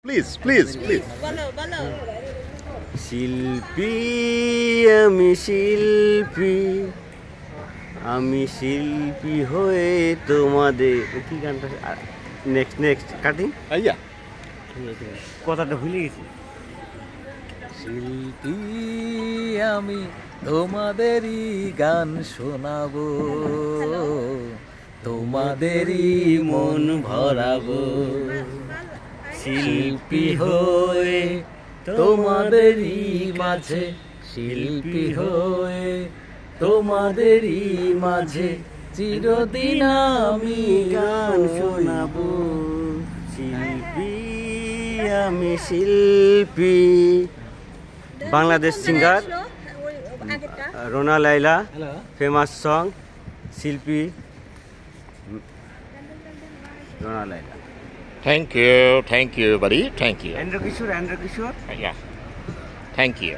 Please please please বলো বলো শিল্পী আমি শিল্পী আমি শিল্পী হয়ে তোমাদের কি গানটা নেক্সট নেক্সট কাটিং আইয়া কথাটা ভুলে গেছি শিল্পী আমি তোমাদেরই গান শোনাবো তোমাদেরই মন ভরাবো শিল্পী হয়ে তোমাদেরই মাঝে শিল্পী হয়ে তোমাদেরই মাঝে চিরদিন আমি গান শোনাবো শিল্পী আমি শিল্পী Bangladesh singer Rona Laila famous song শিল্পী Rona Laila thank you buddy, thank you. Andrew Kishore Yeah, thank you.